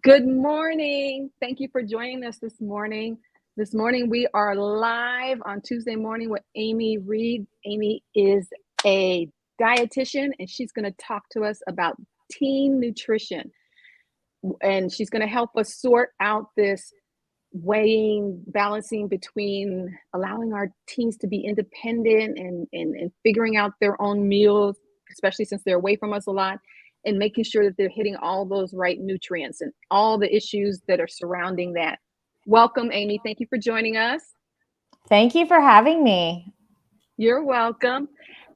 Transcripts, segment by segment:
Good morning. Thank you for joining us this morning. This morning we are live on Tuesday morning with Amy Reed. Amy is a dietitian and she's going to talk to us about teen nutrition. And she's going to help us sort out this balancing between allowing our teens to be independent and figuring out their own meals, especially since they're away from us a lot, and making sure that they're hitting all those right nutrients and all the issues that are surrounding that. Welcome, Amy. Thank you for joining us. Thank you for having me. You're welcome.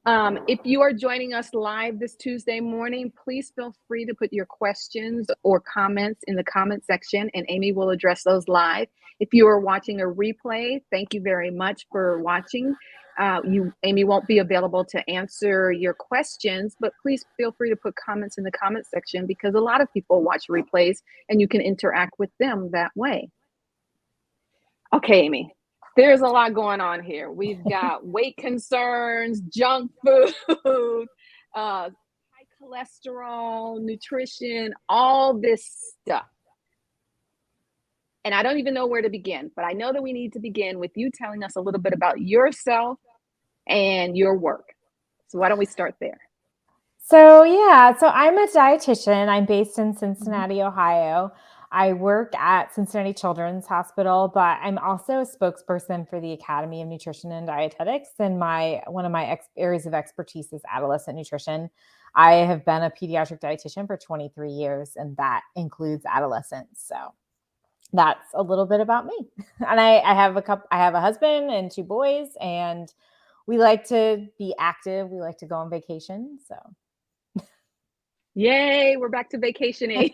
If you are joining us live this Tuesday morning, please feel free to put your questions or comments in the comment section and Amy will address those live. If you are watching a replay, thank you very much for watching. Amy won't be available to answer your questions, but please feel free to put comments in the comment section because a lot of people watch replays and you can interact with them that way. Okay, Amy. There's a lot going on here. We've got weight concerns, junk food, high cholesterol, nutrition, all this stuff. And I don't even know where to begin, but I know that we need to begin with you telling us a little bit about yourself and your work. So why don't we start there? So I'm a dietitian. I'm based in Cincinnati, Ohio. I work at Cincinnati Children's Hospital, but I'm also a spokesperson for the Academy of Nutrition and Dietetics. And one of my areas of expertise is adolescent nutrition. I have been a pediatric dietitian for 23 years, and that includes adolescents. So that's a little bit about me. And I have a husband and 2 boys, and we like to be active. We like to go on vacation. So yay, we're back to vacationing.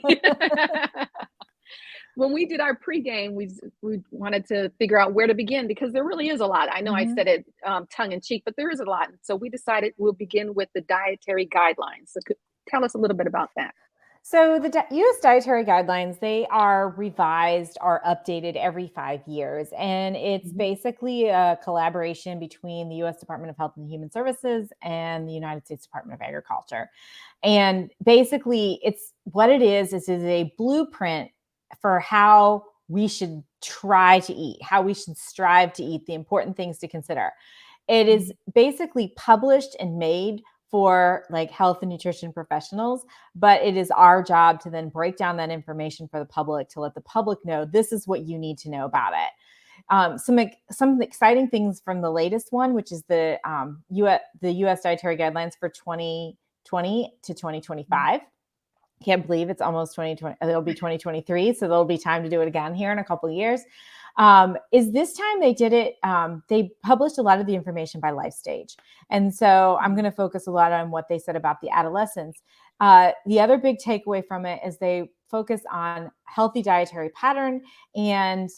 When we did our pregame, we wanted to figure out where to begin because there really is a lot. I know I said it tongue in cheek, but there is a lot. So we decided we'll begin with the dietary guidelines. So tell us a little bit about that. So the U.S. dietary guidelines, they are revised or updated every 5 years. And it's basically a collaboration between the U.S. Department of Health and Human Services and the United States Department of Agriculture. And basically, it's what it is a blueprint for how we should try to eat, how we should strive to eat, the important things to consider. It is basically published and made for like health and nutrition professionals, but it is our job to then break down that information for the public to let the public know this is what you need to know about it. Some exciting things from the latest one, which is the U.S. Dietary Guidelines for 2020 to 2025. Can't believe it's almost 2020. It'll be 2023, so there'll be time to do it again here in a couple of years. Is this time they did it, they published a lot of the information by life stage. And so I'm going to focus a lot on what they said about the adolescents. The other big takeaway from it is they focus on healthy dietary pattern and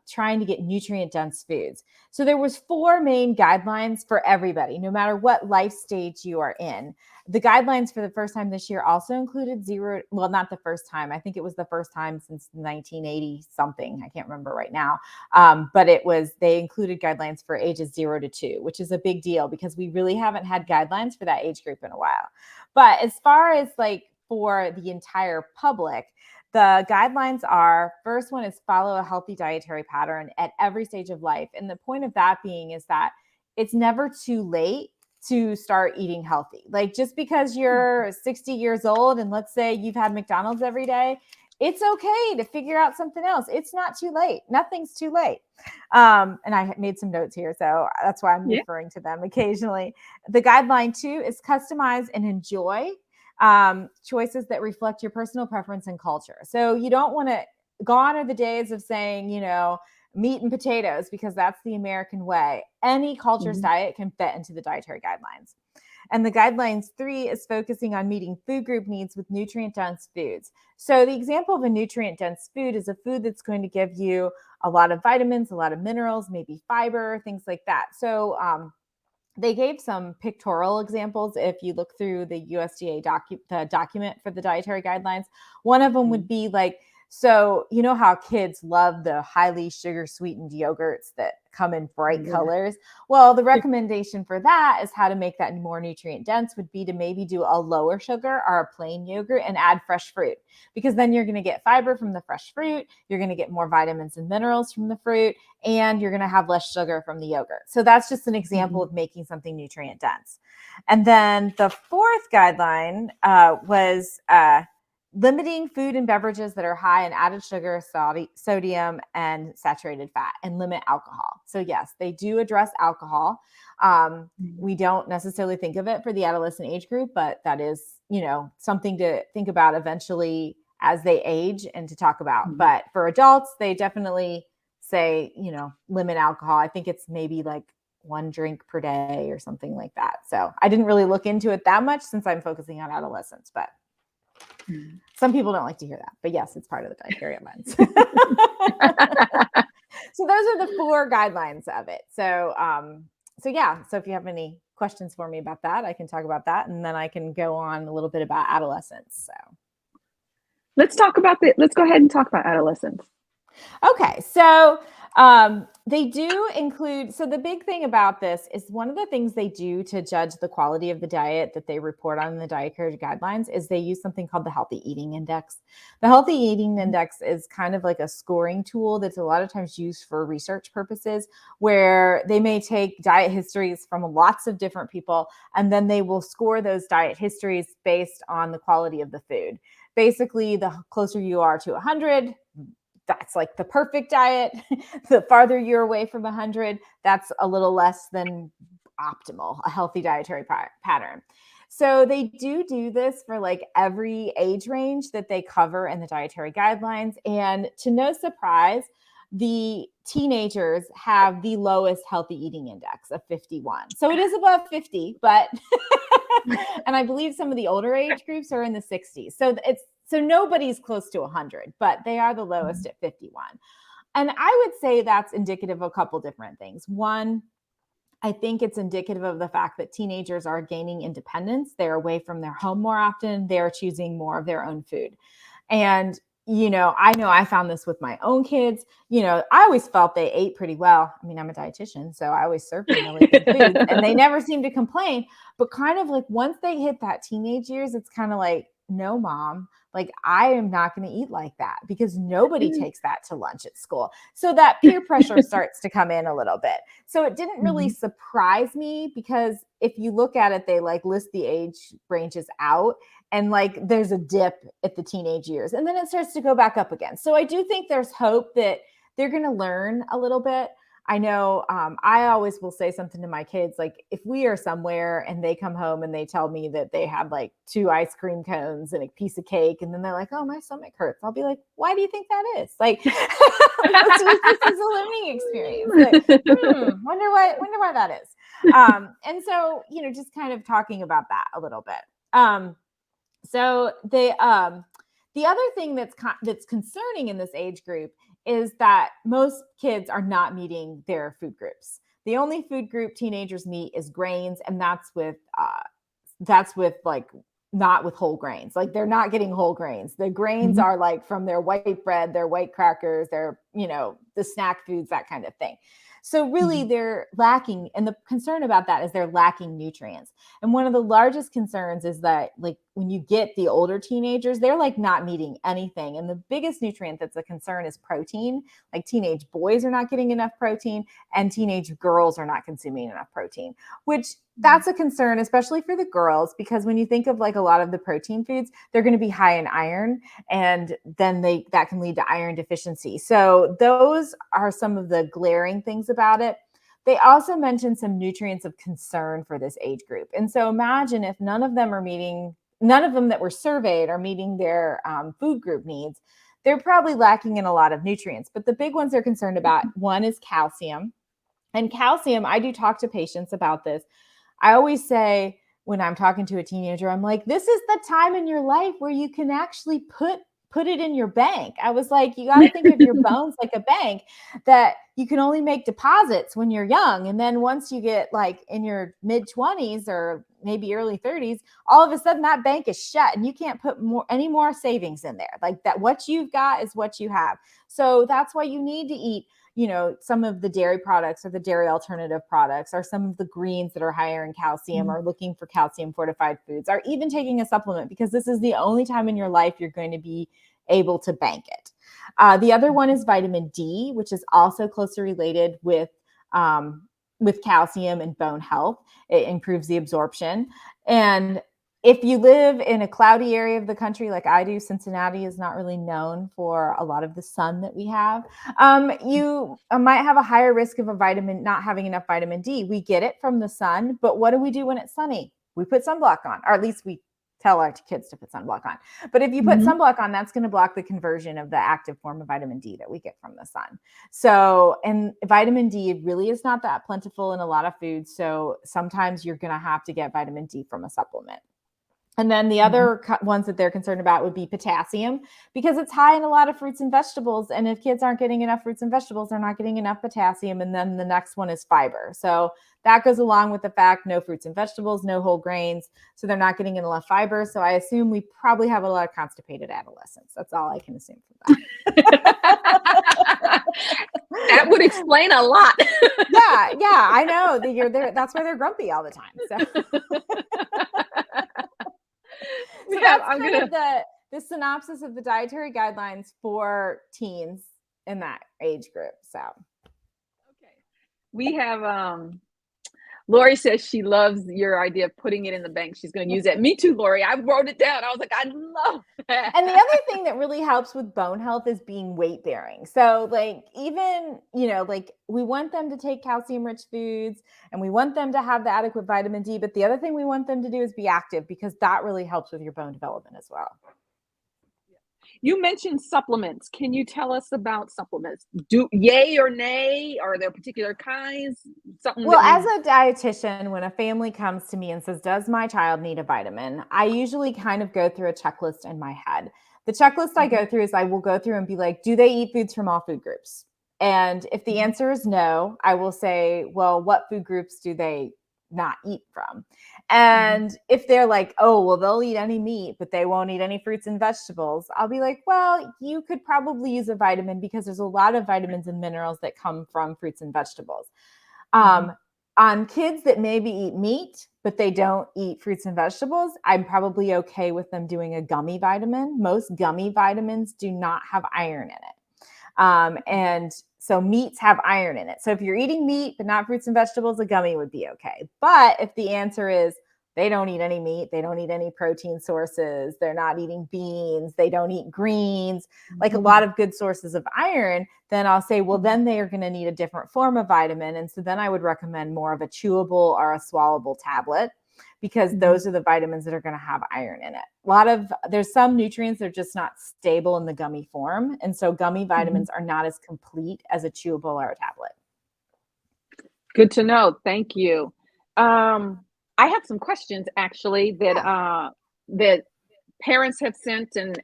trying to get nutrient-dense foods. So there was 4 main guidelines for everybody, no matter what life stage you are in. The guidelines for the first time this year also included not the first time. I think it was the first time since 1980 something. I can't remember right now. But they included guidelines for ages 0 to 2, which is a big deal because we really haven't had guidelines for that age group in a while. But as far as like for the entire public, the guidelines are, first one is follow a healthy dietary pattern at every stage of life. And the point of that being is that it's never too late to start eating healthy. Like just because you're 60 years old and let's say you've had McDonald's every day, it's okay to figure out something else. It's not too late. Nothing's too late. And I made some notes here, so that's why I'm referring to them occasionally. The guideline 2 is customize and enjoy choices that reflect your personal preference and culture. So you don't want to, gone are the days of saying, meat and potatoes, because that's the American way. Any culture's diet can fit into the dietary guidelines. And the guidelines 3 is focusing on meeting food group needs with nutrient-dense foods. So the example of a nutrient-dense food is a food that's going to give you a lot of vitamins, a lot of minerals, maybe fiber, things like that. So they gave some pictorial examples. If you look through the USDA document for the dietary guidelines, one of them would be like So you know how kids love the highly sugar sweetened yogurts that come in bright colors? Well, the recommendation for that is how to make that more nutrient dense would be to maybe do a lower sugar or a plain yogurt and add fresh fruit, because then you're going to get fiber from the fresh fruit. You're going to get more vitamins and minerals from the fruit, and you're going to have less sugar from the yogurt. So that's just an example of making something nutrient dense. And then the fourth guideline was limiting food and beverages that are high in added sugar, sodium, and saturated fat, and limit alcohol. So yes, they do address alcohol. We don't necessarily think of it for the adolescent age group, but that is, something to think about eventually as they age and to talk about. But for adults, they definitely say, limit alcohol. I think it's maybe like 1 drink per day or something like that. So I didn't really look into it that much since I'm focusing on adolescents, but some people don't like to hear that, but yes, it's part of the dietary guidelines. So those are the 4 guidelines of it. So yeah. So if you have any questions for me about that, I can talk about that, and then I can go on a little bit about adolescence. So let's go ahead and talk about adolescence. Okay. So they do include, so the big thing about this is one of the things they do to judge the quality of the diet that they report on in the dietary guidelines is they use something called the Healthy Eating Index. The Healthy Eating Index is kind of like a scoring tool that's a lot of times used for research purposes, where they may take diet histories from lots of different people, and then they will score those diet histories based on the quality of the food. Basically, the closer you are to 100, that's like the perfect diet. The farther you're away from 100, that's a little less than optimal, a healthy dietary pattern. So they do this for like every age range that they cover in the dietary guidelines. And to no surprise, the teenagers have the lowest healthy eating index of 51. So it is above 50, but, and I believe some of the older age groups are in the 60s. So nobody's close to 100, but they are the lowest at 51. And I would say that's indicative of a couple different things. One, I think it's indicative of the fact that teenagers are gaining independence. They're away from their home more often. They're choosing more of their own food. And I know I found this with my own kids. I always felt they ate pretty well. I mean, I'm a dietitian, so I always served them really good food, and they never seemed to complain. But kind of like once they hit that teenage years, it's kind of like, no, mom, like I am not going to eat like that, because nobody takes that to lunch at school. So that peer pressure starts to come in a little bit. So it didn't really surprise me, because if you look at it, they like list the age ranges out, and like there's a dip at the teenage years, and then it starts to go back up again. So I do think there's hope that they're going to learn a little bit. I know I always will say something to my kids, like if we are somewhere and they come home and they tell me that they had like 2 ice cream cones and a piece of cake, and then they're like, oh, my stomach hurts. I'll be like, why do you think that is? Like, let's use this as a learning experience. Like, wonder why that is. And so, just kind of talking about that a little bit. So the other thing that's concerning in this age group is that most kids are not meeting their food groups. The only food group teenagers meet is grains, and that's with like not with whole grains. Like they're not getting whole grains. The grains are like from their white bread, their white crackers, their the snack foods, that kind of thing. So really they're lacking, and the concern about that is they're lacking nutrients. And one of the largest concerns is that like when you get the older teenagers, they're like not meeting anything. And the biggest nutrient that's a concern is protein. Like teenage boys are not getting enough protein, and teenage girls are not consuming enough protein, which that's a concern, especially for the girls, because when you think of like a lot of the protein foods, they're going to be high in iron, and then that can lead to iron deficiency. So those are some of the glaring things about it. They also mentioned some nutrients of concern for this age group. And so imagine if none of them that were surveyed are meeting their food group needs. They're probably lacking in a lot of nutrients. But the big ones they're concerned about, one is calcium. And calcium, I do talk to patients about this. I always say when I'm talking to a teenager, I'm like, this is the time in your life where you can actually put it in your bank. I was like, you got to think of your bones like a bank, that you can only make deposits when you're young. And then once you get like in your mid 20s or maybe early 30s, all of a sudden that bank is shut and you can't put any more savings in there. Like that, what you've got is what you have. So that's why you need to eat, some of the dairy products or the dairy alternative products, or some of the greens that are higher in calcium, or looking for calcium fortified foods, or even taking a supplement, because this is the only time in your life you're going to be able to bank it. The other one is vitamin D, which is also closely related with calcium and bone health. It improves the absorption. And if you live in a cloudy area of the country like I do, Cincinnati is not really known for a lot of the sun that we have. You might have a higher risk of not having enough vitamin D. We get it from the sun, but what do we do when it's sunny? We put sunblock on, or at least we tell our kids to put sunblock on. But if you put sunblock on, that's going to block the conversion of the active form of vitamin D that we get from the sun. So, and vitamin D really is not that plentiful in a lot of foods. So sometimes you're going to have to get vitamin D from a supplement. And then the other ones that they're concerned about would be potassium, because it's high in a lot of fruits and vegetables. And if kids aren't getting enough fruits and vegetables, they're not getting enough potassium. And then the next one is fiber. So that goes along with the fact no fruits and vegetables, no whole grains. So they're not getting enough fiber. So I assume we probably have a lot of constipated adolescents. That's all I can assume from that. That would explain a lot. Yeah, I know. That's why they're grumpy all the time. So that's kind of the synopsis of the dietary guidelines for teens in that age group. So, okay, we have Lori says she loves your idea of putting it in the bank. She's going to use it. Me too, Lori. I wrote it down. I was like, I love that. And the other thing that really helps with bone health is being weight bearing. So like, even, like we want them to take calcium rich foods, and we want them to have the adequate vitamin D. But the other thing we want them to do is be active, because that really helps with your bone development as well. You mentioned supplements. Can you tell us about supplements? Yay or nay? Are there particular kinds? Well, as a dietitian, when a family comes to me and says, does my child need a vitamin? I usually kind of go through a checklist in my head. The checklist I go through is I will go through and be like, do they eat foods from all food groups? And if the answer is no, I will say, well, what food groups do they not eat from? And if they're like, oh, well, they'll eat any meat, but they won't eat any fruits and vegetables, I'll be like, well, you could probably use a vitamin, because there's a lot of vitamins and minerals that come from fruits and vegetables. On kids that maybe eat meat, but they don't eat fruits and vegetables, I'm probably okay with them doing a gummy vitamin. Most gummy vitamins do not have iron in it. And so meats have iron in it. So if you're eating meat, but not fruits and vegetables, a gummy would be okay. But if the answer is they don't eat any meat, they don't eat any protein sources, they're not eating beans, they don't eat greens, like a lot of good sources of iron, then I'll say, well, then they are going to need a different form of vitamin. And so then I would recommend more of a chewable or a swallowable tablet, because those are the vitamins that are going to have iron in it. There's some nutrients that are just not stable in the gummy form. And so gummy vitamins are not as complete as a chewable or a tablet. Good to know. Thank you. I have some questions actually that parents have sent, and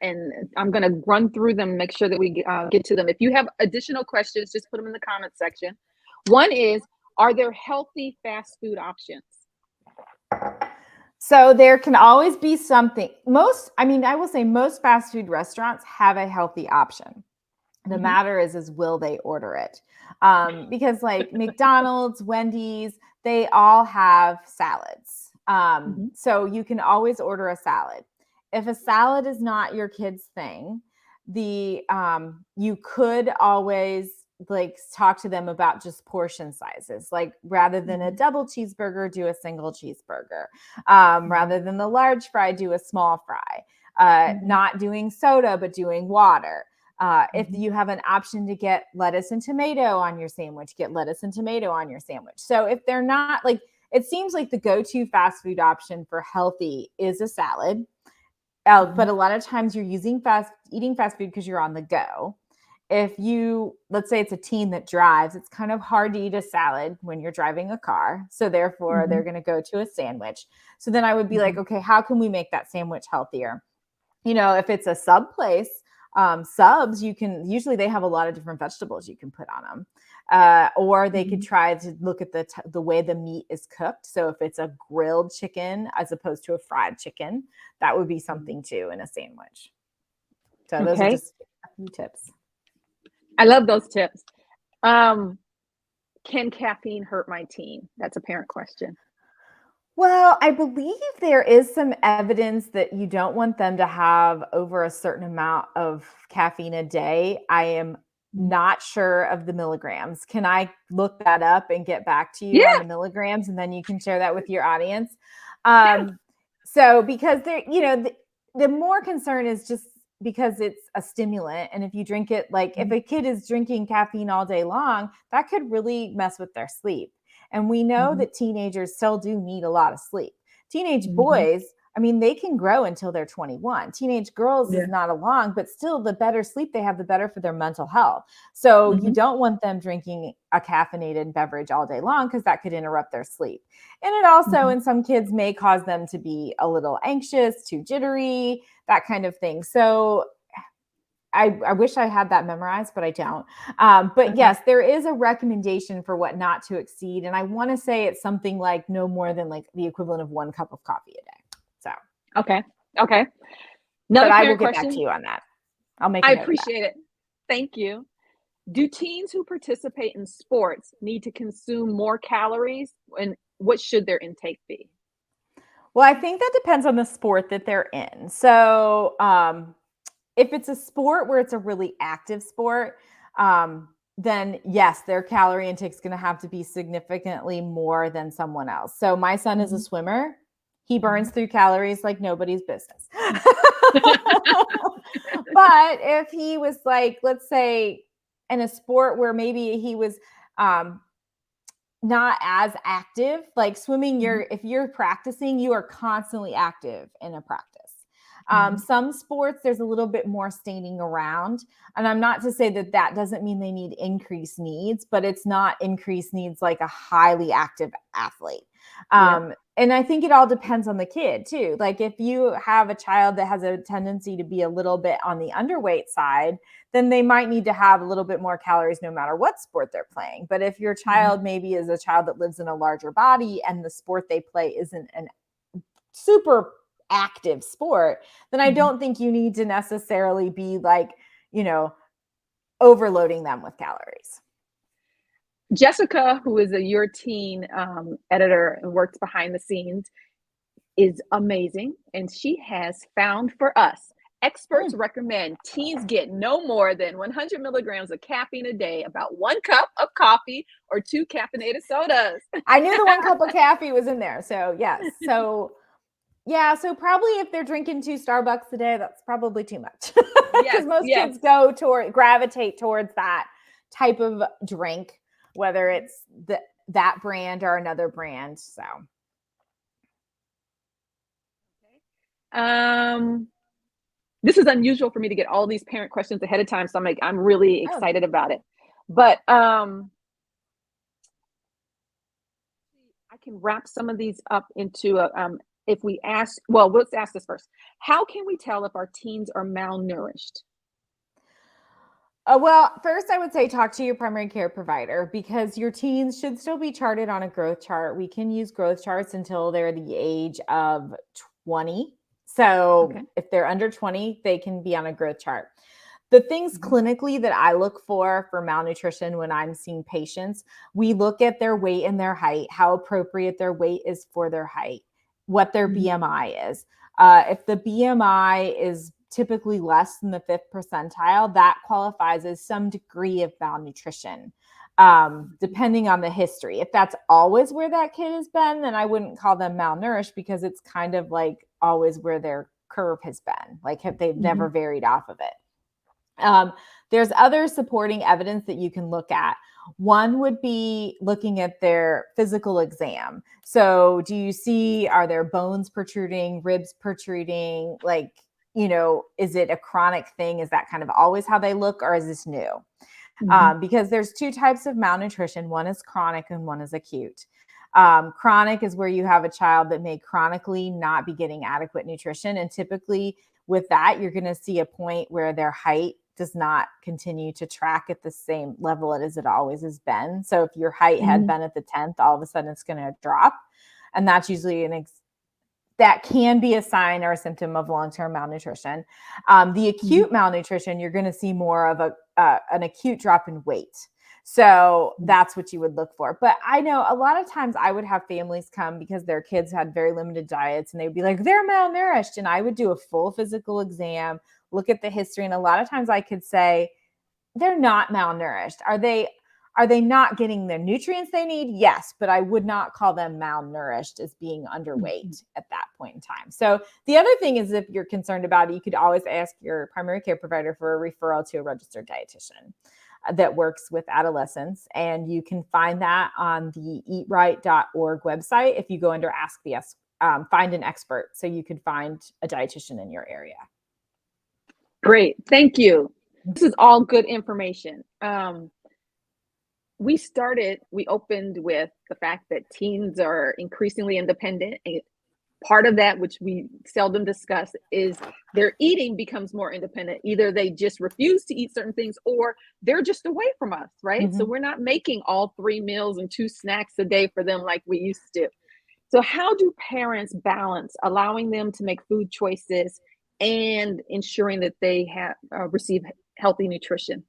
I'm going to run through them, make sure that we get to them. If you have additional questions, just put them in the comment section. One is, are there healthy fast food options? So there can always be something. I will say most fast food restaurants have a healthy option. The matter is will they order it? Because like McDonald's, Wendy's, they all have salads. So you can always order a salad. If a salad is not your kid's thing, you could always talk to them about just portion sizes. Like rather than a double cheeseburger, do a single cheeseburger. Rather than the large fry, do a small fry. Not doing soda, but doing water. If you have an option to get lettuce and tomato on your sandwich, get lettuce and tomato on your sandwich. So if they're not it seems like the go-to fast food option for healthy is a salad. But a lot of times you're eating fast food because you're on the go. If let's say it's a teen that drives, it's kind of hard to eat a salad when you're driving a car. So therefore they're going to go to a sandwich. So then I would be like, okay, how can we make that sandwich healthier? If it's a sub place, Subs, usually they have a lot of different vegetables you can put on them. Or they could try to look at the way the meat is cooked. So if it's a grilled chicken as opposed to a fried chicken, that would be something too in a sandwich. So those are just a few tips. I love those tips. Can caffeine hurt my teen? That's a parent question. Well, I believe there is some evidence that you don't want them to have over a certain amount of caffeine a day. I am not sure of the milligrams. Can I look that up and get back to you on the milligrams, and then you can share that with your audience? So because the more concern is just because it's a stimulant, and if you drink it, like if a kid is drinking caffeine all day long, that could really mess with their sleep. And we know that teenagers still do need a lot of sleep. Teenage boys, I mean, they can grow until they're 21. Teenage girls is not as long, but still the better sleep they have, the better for their mental health. So you don't want them drinking a caffeinated beverage all day long because that could interrupt their sleep. And it also, in some kids, may cause them to be a little anxious, too jittery, that kind of thing. So I wish I had that memorized, but I don't. But yes, there is a recommendation for what not to exceed. And I want to say it's something like no more than like the equivalent of 1 cup of coffee a day. So, okay. But I will get back to you on that. I'll make. I appreciate it. Thank you. Do teens who participate in sports need to consume more calories, and what should their intake be? Well, I think that depends on the sport that they're in. So, if it's a sport where it's a really active sport, then yes, their calorie intake is going to have to be significantly more than someone else. So my son is a swimmer. He burns through calories like nobody's business. But if he was like, let's say in a sport where maybe he was not as active, like swimming, if you're practicing, you are constantly active in a practice. Some sports, there's a little bit more standing around. And I'm not to say that doesn't mean they need increased needs, but it's not increased needs like a highly active athlete. And I think it all depends on the kid too. Like if you have a child that has a tendency to be a little bit on the underweight side, then they might need to have a little bit more calories no matter what sport they're playing. But if your child maybe is a child that lives in a larger body and the sport they play isn't an super active sport, then I don't think you need to necessarily be like, overloading them with calories. Jessica, who is Your Teen editor and works behind the scenes, is amazing. And she has found for us, experts recommend teens get no more than 100 milligrams of caffeine a day, about 1 cup of coffee or 2 caffeinated sodas. I knew the 1 cup of coffee was in there. So yes. So probably if they're drinking 2 Starbucks a day, that's probably too much. Because most kids gravitate towards that type of drink, whether it's that brand or another brand. So, this is unusual for me to get all these parent questions ahead of time, so I'm really excited about it. But I can wrap some of these up into if we ask, well, let's ask this first. How can we tell if our teens are malnourished? Well, first I would say talk to your primary care provider because your teens should still be charted on a growth chart. We can use growth charts until they're the age of 20. So if they're under 20, they can be on a growth chart. The things clinically that I look for malnutrition when I'm seeing patients, we look at their weight and their height, how appropriate their weight is for their height, what their BMI is. If the BMI is typically less than the 5th percentile, that qualifies as some degree of malnutrition, depending on the history. If that's always where that kid has been, then I wouldn't call them malnourished because it's kind of like always where their curve has been, like they've never varied off of it. There's other supporting evidence that you can look at. One would be looking at their physical exam. So do you see, are there bones protruding, ribs protruding? Like, is it a chronic thing? Is that kind of always how they look, or is this new? Because there's 2 types of malnutrition. One is chronic and one is acute. Chronic is where you have a child that may chronically not be getting adequate nutrition. And typically with that, you're going to see a point where their height does not continue to track at the same level as it always has been. So if your height had been at the 10th, all of a sudden it's going to drop. And that's usually that can be a sign or a symptom of long-term malnutrition. The acute malnutrition, you're going to see more of an acute drop in weight. So that's what you would look for. But I know a lot of times I would have families come because their kids had very limited diets and they would be like, they're malnourished. And I would do a full physical exam, look at the history. And a lot of times I could say, they're not malnourished. Are they not getting the nutrients they need? Yes, but I would not call them malnourished as being underweight at that point in time. So the other thing is, if you're concerned about it, you could always ask your primary care provider for a referral to a registered dietitian that works with adolescents. And you can find that on the eatright.org website. If you go under Ask the Find an Expert, so you could find a dietitian in your area. Great. Thank you. This is all good information. We opened with the fact that teens are increasingly independent. And part of that, which we seldom discuss, is their eating becomes more independent. Either they just refuse to eat certain things or they're just away from us, right? So we're not making all 3 meals and 2 snacks a day for them like we used to. So how do parents balance allowing them to make food choices and ensuring that they have receive healthy nutrition?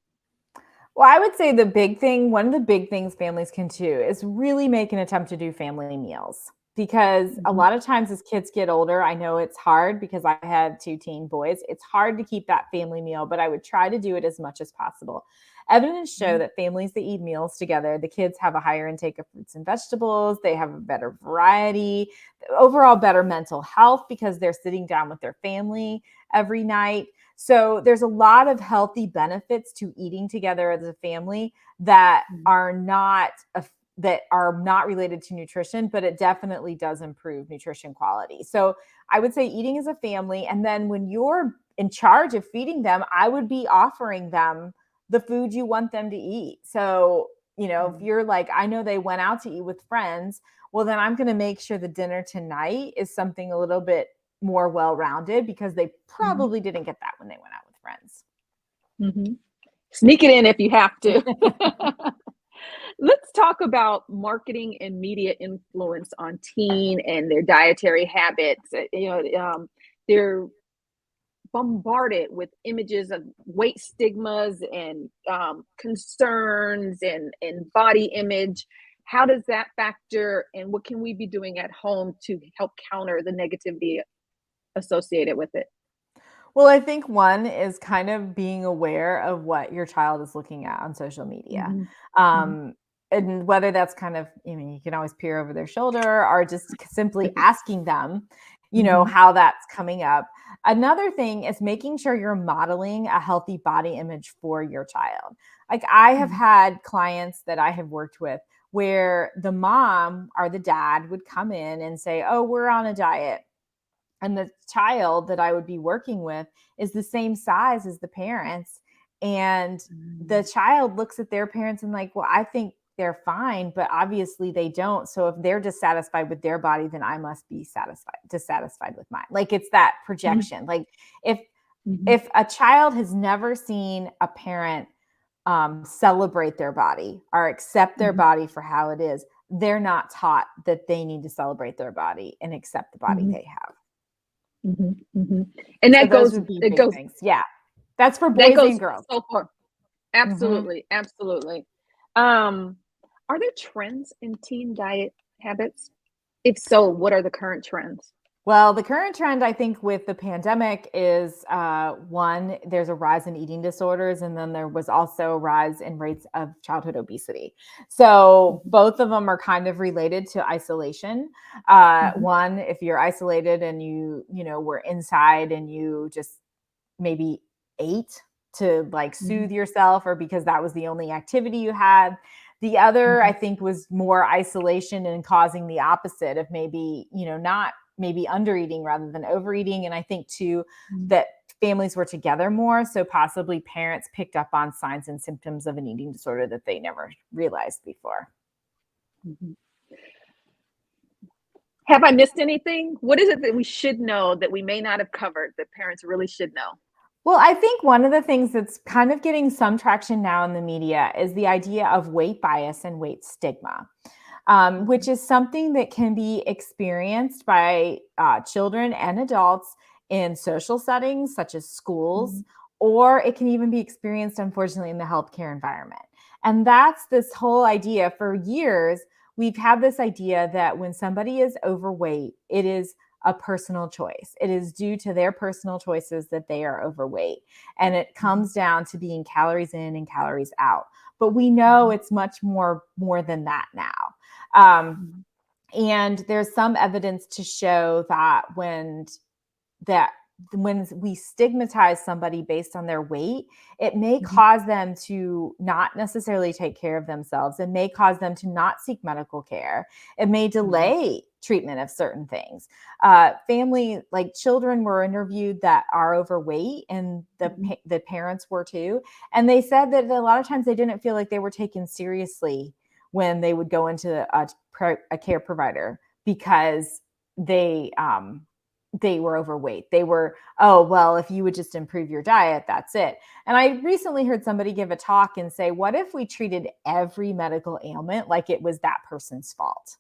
Well, I would say one of the big things families can do is really make an attempt to do family meals, because a lot of times as kids get older, I know it's hard because I have 2 teen boys. It's hard to keep that family meal, but I would try to do it as much as possible. Evidence show that families that eat meals together, the kids have a higher intake of fruits and vegetables. They have a better variety, overall better mental health because they're sitting down with their family every night. So there's a lot of healthy benefits to eating together as a family that are not related to nutrition, but it definitely does improve nutrition quality. So I would say eating as a family. And then when you're in charge of feeding them, I would be offering them the food you want them to eat. So, if you're like, I know they went out to eat with friends, well, then I'm going to make sure the dinner tonight is something a little bit more well-rounded, because they probably didn't get that when they went out with friends. Sneak it in if you have to. Let's talk about marketing and media influence on teen and their dietary habits. They're bombarded with images of weight stigmas and concerns and body image. How does that factor, and what can we be doing at home to help counter the negativity associated with it? Well, I think one is kind of being aware of what your child is looking at on social media. And whether that's kind of, you can always peer over their shoulder or just simply asking them, how that's coming up. Another thing is making sure you're modeling a healthy body image for your child. Like, I have had clients that I have worked with where the mom or the dad would come in and say, oh, we're on a diet. And the child that I would be working with is the same size as the parents. And the child looks at their parents and like, well, I think they're fine, but obviously they don't. So if they're dissatisfied with their body, then I must be dissatisfied with mine. Like, it's that projection. Like, if a child has never seen a parent celebrate their body or accept their body for how it is, they're not taught that they need to celebrate their body and accept the body they have. And that goes, it goes things. Yeah, that's for boys and girls. So far. Absolutely. Are there trends in teen diet habits? If so, what are the current trends? Well, the current trend, I think, with the pandemic is one, there's a rise in eating disorders, and then there was also a rise in rates of childhood obesity. So both of them are kind of related to isolation. One, if you're isolated and you were inside and you just maybe ate to like soothe yourself, or because that was the only activity you had. The other, I think, was more isolation and causing the opposite of maybe, not maybe undereating rather than overeating. And I think too, that families were together more. So possibly parents picked up on signs and symptoms of an eating disorder that they never realized before. Have I missed anything? What is it that we should know that we may not have covered that parents really should know? Well, I think one of the things that's kind of getting some traction now in the media is the idea of weight bias and weight stigma, which is something that can be experienced by children and adults in social settings such as schools, or it can even be experienced, unfortunately, in the healthcare environment. And that's this whole idea. For years, we've had this idea that when somebody is overweight, it is a personal choice. It is due to their personal choices that they are overweight. And it comes down to being calories in and calories out. But we know it's much more than that now. And there's some evidence to show that when we stigmatize somebody based on their weight, it may cause them to not necessarily take care of themselves. It may cause them to not seek medical care. It may delay treatment of certain things. Children were interviewed that are overweight, and the parents were too. And they said that a lot of times they didn't feel like they were taken seriously when they would go into a care provider because they were overweight. They were, oh, well, if you would just improve your diet, that's it. And I recently heard somebody give a talk and say, what if we treated every medical ailment like it was that person's fault?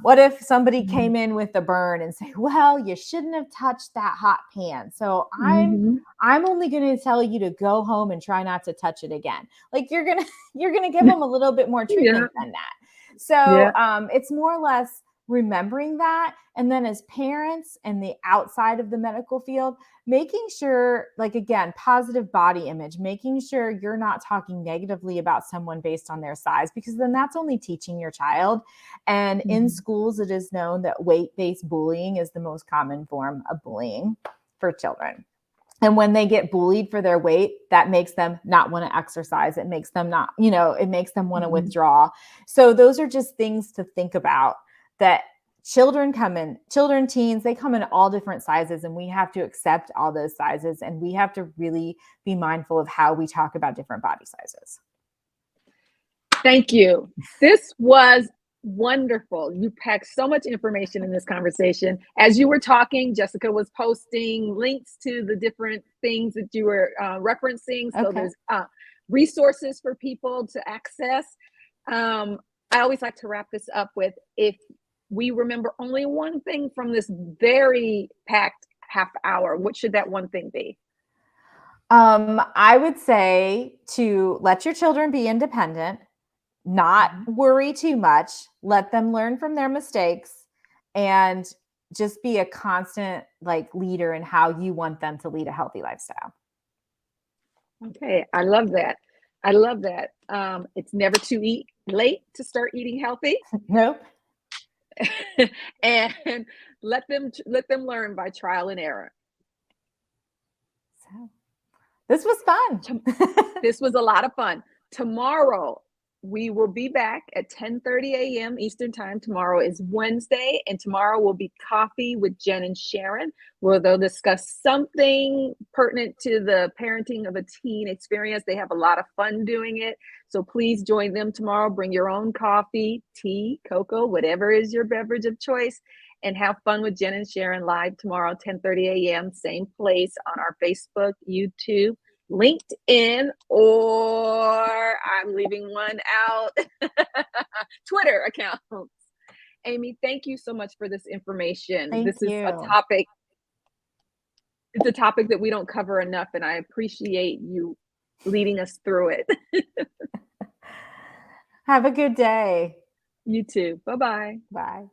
What if somebody came in with a burn and say, well, you shouldn't have touched that hot pan. So I'm only going to tell you to go home and try not to touch it again. Like you're going to give them a little bit more treatment than that. So it's more or less remembering that. And then as parents and the outside of the medical field, making sure, like, again, positive body image, making sure you're not talking negatively about someone based on their size, because then that's only teaching your child. And in schools, it is known that weight-based bullying is the most common form of bullying for children. And when they get bullied for their weight, that makes them not want to exercise. It makes them not, it makes them want to withdraw. So those are just things to think about, that children, teens, they come in all different sizes, and we have to accept all those sizes. And we have to really be mindful of how we talk about different body sizes. Thank you. This was wonderful. You packed so much information in this conversation. As you were talking, Jessica was posting links to the different things that you were referencing. So there's resources for people to access. I always like to wrap this up with, if we remember only one thing from this very packed half hour, what should that one thing be? I would say to let your children be independent, not worry too much, let them learn from their mistakes, and just be a constant leader in how you want them to lead a healthy lifestyle. Okay, I love that. It's never too late to start eating healthy. Nope. And let them learn by trial and error. So this was fun. This was a lot of fun. Tomorrow we will be back at 10:30 a.m. Eastern time. Tomorrow is Wednesday, and tomorrow will be Coffee with Jen and Sharon, where they'll discuss something pertinent to the parenting of a teen experience. They have a lot of fun doing it. So please join them tomorrow. Bring your own coffee, tea, cocoa, whatever is your beverage of choice, and have fun with Jen and Sharon live tomorrow, 10:30 a.m., same place on our Facebook, YouTube, LinkedIn, or I'm leaving one out, Twitter accounts. Amy, thank you so much for this information. This is a topic. It's a topic that we don't cover enough, and I appreciate you leading us through it. Have a good day. You too. Bye-bye. Bye.